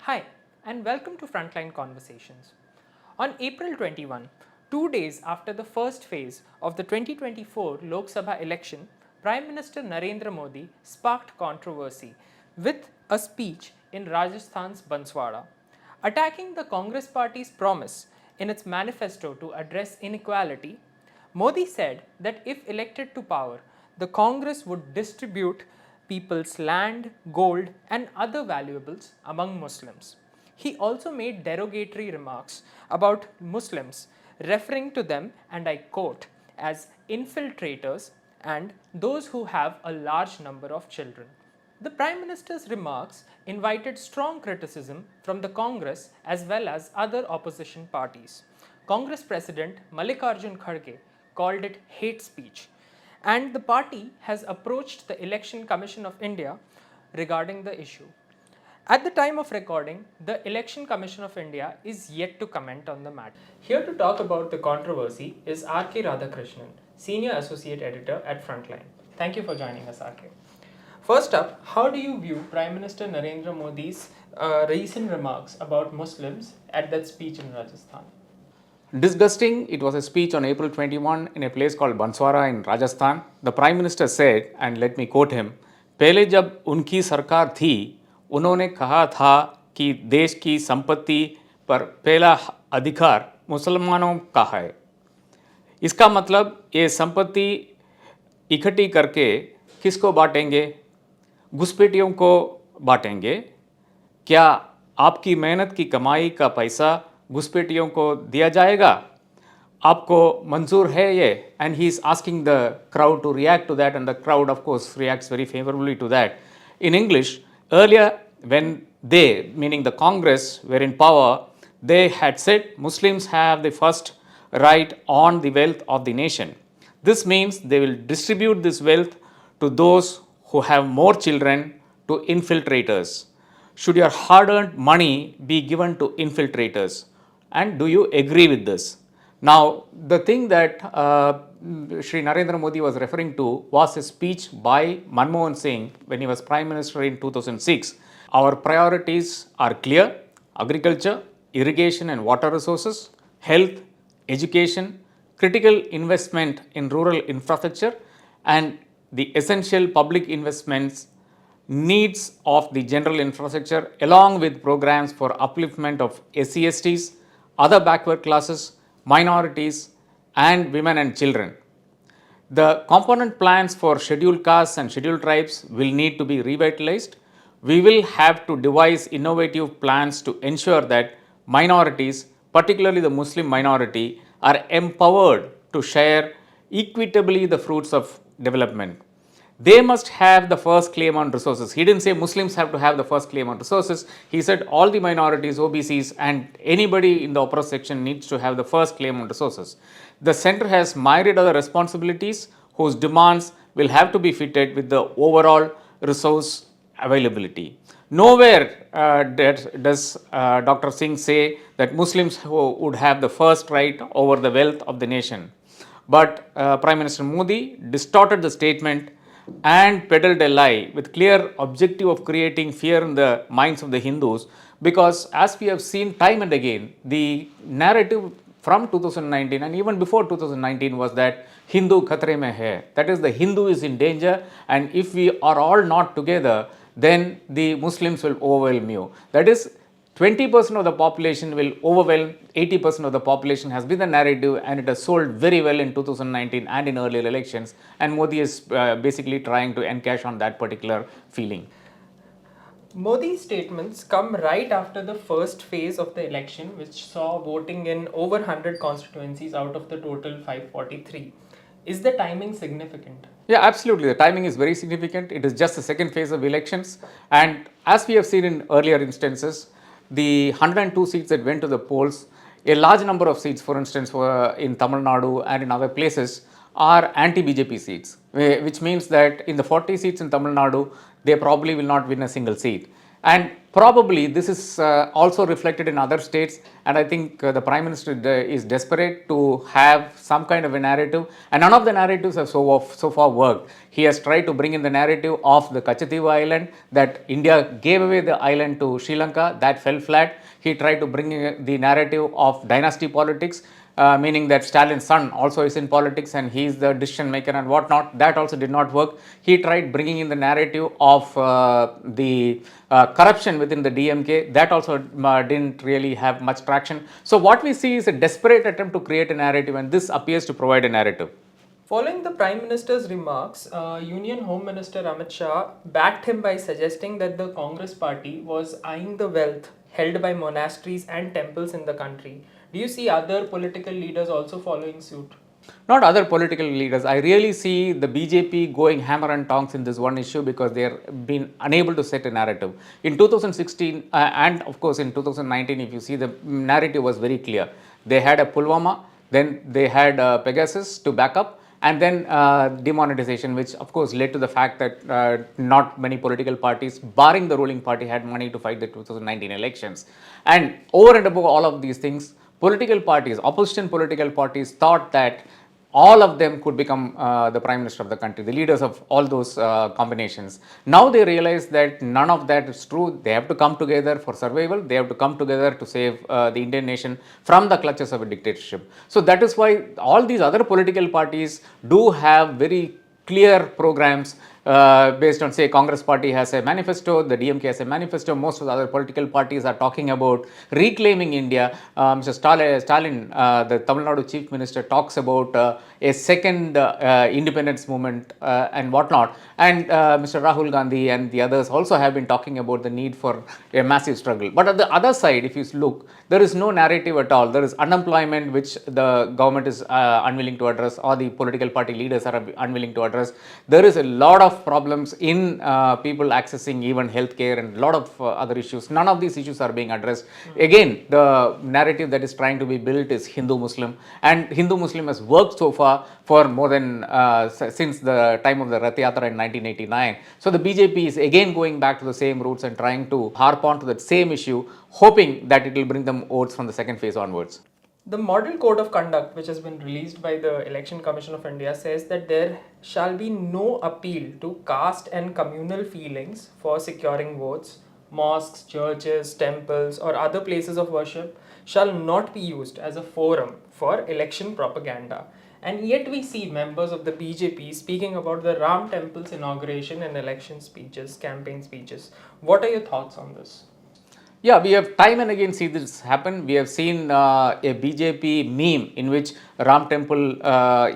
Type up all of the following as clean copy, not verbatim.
Hi, and welcome to Frontline Conversations. On April 21, 2 days after the first phase of the 2024 Lok Sabha election, Prime Minister Narendra Modi sparked controversy with a speech in Rajasthan's Banswara, attacking the Congress party's promise in its manifesto to address inequality. Modi said that if elected to power, the Congress would distribute people's land, gold, and other valuables among Muslims. He also made derogatory remarks about Muslims, referring to them, and I quote, as infiltrators and those who have a large number of children. The Prime Minister's remarks invited strong criticism from the Congress as well as other opposition parties. Congress President Mallikarjun Kharge called it hate speech, and the party has approached the Election Commission of India regarding the issue. At the time of recording, the Election Commission of India is yet to comment on the matter. Here to talk about the controversy is R.K. Radhakrishnan, Senior Associate Editor at Frontline. Thank you for joining us, R.K. First up, how do you view Prime Minister Narendra Modi's recent remarks about Muslims at that speech in Rajasthan? Disgusting. It was a speech on April 21 in a place called Banswara in Rajasthan. The Prime Minister said, and let me quote him, पहले जब उनकी सरकार थी, उन्होंने कहा था कि देश की संपत्ति पर पहला अधिकार मुसलमानों का है. इसका मतलब ये संपत्ति इकट्ठी करके किसको बांटेंगे? घुसपैठियों को बांटेंगे. क्या आपकी मेहनत की कमाई का पैसा घुसपैठियों को दिया जाएगा? आपको मंजूर है ये? And he is asking the crowd to react to that, and the crowd of course reacts very favorably to that. In English, earlier when they, meaning the Congress, were in power, they had said Muslims have the first right on the wealth of the nation. This means they will distribute this wealth to those who have more children, to infiltrators. Should your hard-earned money be given to infiltrators? And do you agree with this? Now, the thing that Shri Narendra Modi was referring to was a speech by Manmohan Singh when he was Prime Minister in 2006. Our priorities are clear: agriculture, irrigation and water resources, health, education, critical investment in rural infrastructure, and the essential public investments needs of the general infrastructure, along with programs for upliftment of SC/STs, other backward classes, minorities, and women and children. The component plans for scheduled castes and scheduled tribes will need to be revitalized. We will have to devise innovative plans to ensure that minorities, particularly the Muslim minority, are empowered to share equitably the fruits of development. They must have the first claim on resources. He didn't say Muslims have to have the first claim on resources. He said all the minorities, OBCs, and anybody in the oppressed section needs to have the first claim on resources. The center has myriad other responsibilities whose demands will have to be fitted with the overall resource availability. Nowhere does Dr. Singh say that Muslims would have the first right over the wealth of the nation. But Prime Minister Modi distorted the statement and peddled a lie with clear objective of creating fear in the minds of the Hindus, because as we have seen time and again, the narrative from 2019 and even before 2019 was that Hindu khatre mein hai, that is, the Hindu is in danger, and if we are all not together, then the Muslims will overwhelm you. That is, 20% of the population will overwhelm 80% of the population has been the narrative, and it has sold very well in 2019 and in earlier elections, and Modi is basically trying to encash on that particular feeling. Modi's statements come right after the first phase of the election, which saw voting in over 100 constituencies out of the total 543. Is the timing significant? Yeah, absolutely. The timing is very significant. It is just the second phase of elections, and as we have seen in earlier instances, the 102 seats that went to the polls, a large number of seats, for instance, in Tamil Nadu and in other places, are anti-BJP seats, which means that in the 40 seats in Tamil Nadu, they probably will not win a single seat. And probably this is also reflected in other states, and I think the Prime Minister is desperate to have some kind of a narrative, and none of the narratives have so far worked. He has tried to bring in the narrative of the Kachadiva island, that India gave away the island to Sri Lanka, that fell flat. He tried to bring in the narrative of dynasty politics, meaning that Stalin's son also is in politics and he is the decision maker and whatnot. That also did not work. He tried bringing in the narrative of the corruption within the DMK. That also didn't really have much traction. So what we see is a desperate attempt to create a narrative, and this appears to provide a narrative. Following the Prime Minister's remarks, Union Home Minister Amit Shah backed him by suggesting that the Congress party was eyeing the wealth held by monasteries and temples in the country. Do you see other political leaders also following suit? Not other political leaders. I really see the BJP going hammer and tongs in this one issue because they have been unable to set a narrative. In 2016 and of course in 2019, if you see, the narrative was very clear. They had a Pulwama, then they had Pegasus to back up, and then demonetization, which of course led to the fact that not many political parties, barring the ruling party, had money to fight the 2019 elections. And over and above all of these things, political parties, opposition political parties, thought that all of them could become the Prime Minister of the country, the leaders of all those combinations. Now they realize that none of that is true. They have to come together for survival. They have to come together to save the Indian nation from the clutches of a dictatorship. So that is why all these other political parties do have very clear programs based on, say, Congress party has a manifesto, the DMK has a manifesto, most of the other political parties are talking about reclaiming India. Mr. Stalin, the Tamil Nadu Chief Minister, talks about a second independence movement and whatnot. And Mr. Rahul Gandhi and the others also have been talking about the need for a massive struggle. But at the other side, if you look, there is no narrative at all. There is unemployment, which the government is unwilling to address, or the political party leaders are unwilling to address. There is a lot of problems in people accessing even healthcare and a lot of other issues. None of these issues are being addressed. Again, the narrative that is trying to be built is Hindu-Muslim, and Hindu-Muslim has worked so far for more than since the time of the Rath Yatra in 1989. So the BJP is again going back to the same roots and trying to harp on to that same issue, hoping that it will bring them votes from the second phase onwards. The Model Code of Conduct, which has been released by the Election Commission of India, says that there shall be no appeal to caste and communal feelings for securing votes. Mosques, churches, temples, or other places of worship shall not be used as a forum for election propaganda. And yet we see members of the BJP speaking about the Ram Temple's inauguration and election speeches, campaign speeches. What are your thoughts on this? Yeah, we have time and again seen this happen. We have seen a BJP meme in which Ram Temple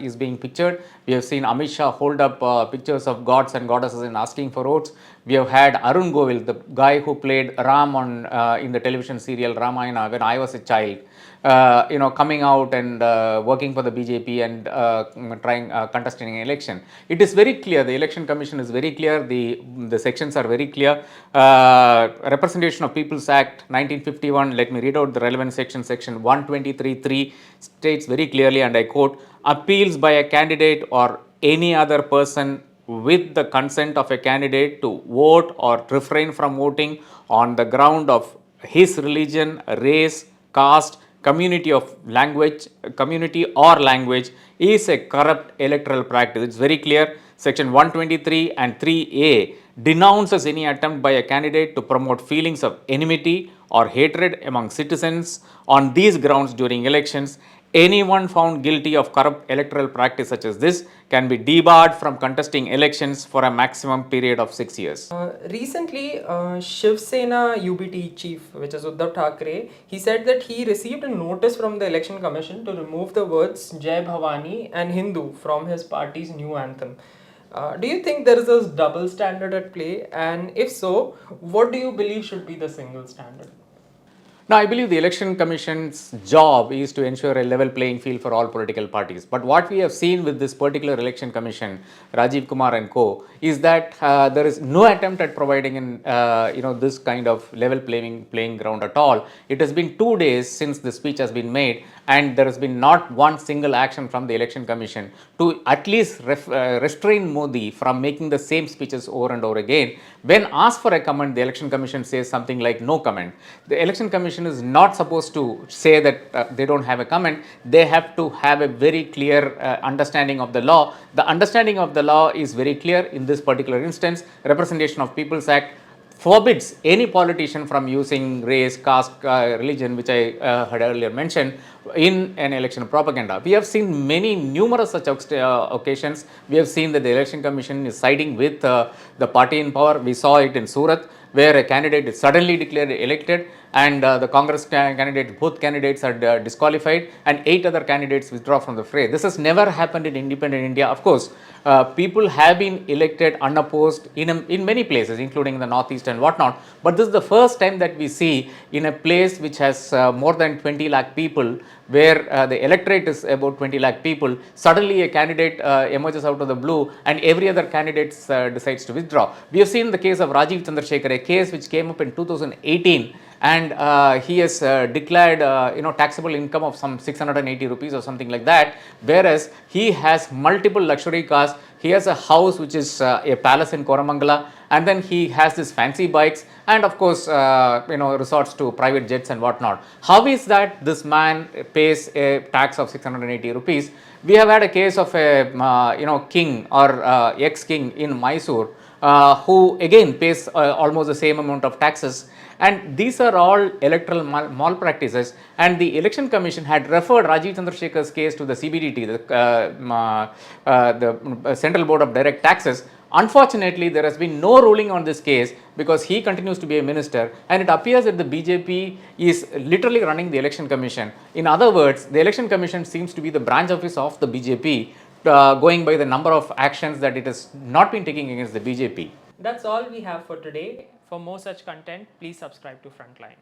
is being pictured. We have seen Amit Shah hold up pictures of gods and goddesses and asking for votes. We have had Arun Govil, the guy who played Ram on in the television serial Ramayana when I was a child, coming out and working for the BJP and trying contesting an election. It is very clear. The Election Commission is very clear. The sections are very clear. Representation of People's Act 1951. Let me read out the relevant section. Section 123(3) states very clearly, and I quote: "Appeals by a candidate or any other person with the consent of a candidate to vote or refrain from voting on the ground of his religion, race, caste, community or language is a corrupt electoral practice." It's very clear. Section 123 and 3A denounces any attempt by a candidate to promote feelings of enmity or hatred among citizens on these grounds during elections. Anyone found guilty of corrupt electoral practice such as this can be debarred from contesting elections for a maximum period of 6 years. Recently, Shiv Sena UBT chief, which is Uddhav Thackeray, he said that he received a notice from the Election Commission to remove the words Jai Bhavani and Hindu from his party's new anthem. Do you think there is a double standard at play? And if so, what do you believe should be the single standard? Now, I believe the Election Commission's job is to ensure a level playing field for all political parties. But what we have seen with this particular Election Commission, Rajiv Kumar and co, is that there is no attempt at providing this kind of level playing ground at all. It has been 2 days since the speech has been made, and there has been not one single action from the Election Commission to at least restrain Modi from making the same speeches over and over again. When asked for a comment, the Election Commission says something like no comment. The Election Commission is not supposed to say that they don't have a comment. They have to have a very clear understanding of the law. The understanding of the law is very clear in this particular instance. Representation of People's Act forbids any politician from using race, caste, religion, which I had earlier mentioned, in an election propaganda. We have seen numerous such occasions. We have seen that the Election Commission is siding with the party in power. We saw it in Surat, where a candidate is suddenly declared elected, and the Congress candidate, both candidates are disqualified, and 8 other candidates withdraw from the fray. This has never happened in independent India. Of course, people have been elected unopposed in many places, including the Northeast and whatnot. But this is the first time that we see in a place which has more than 20 lakh people, where the electorate is about 20 lakh people, suddenly a candidate emerges out of the blue and every other candidate decides to withdraw. We have seen the case of Rajiv Chandrasekhar, a case which came up in 2018, and he has declared taxable income of some 680 rupees or something like that, whereas he has multiple luxury cars. He has a house which is a palace in Koramangala, and then he has these fancy bikes, and of course resorts to private jets and whatnot. How is that this man pays a tax of 680 rupees? We have had a case of a king or ex-king in Mysore who again pays almost the same amount of taxes. And these are all electoral malpractices, and the Election Commission had referred Rajiv Chandrasekhar's case to the CBDT, the Central Board of Direct Taxes. Unfortunately, there has been no ruling on this case because he continues to be a minister, and it appears that the BJP is literally running the Election Commission. In other words, the Election Commission seems to be the branch office of the BJP, going by the number of actions that it has not been taking against the BJP. That's all we have for today. For more such content, please subscribe to Frontline.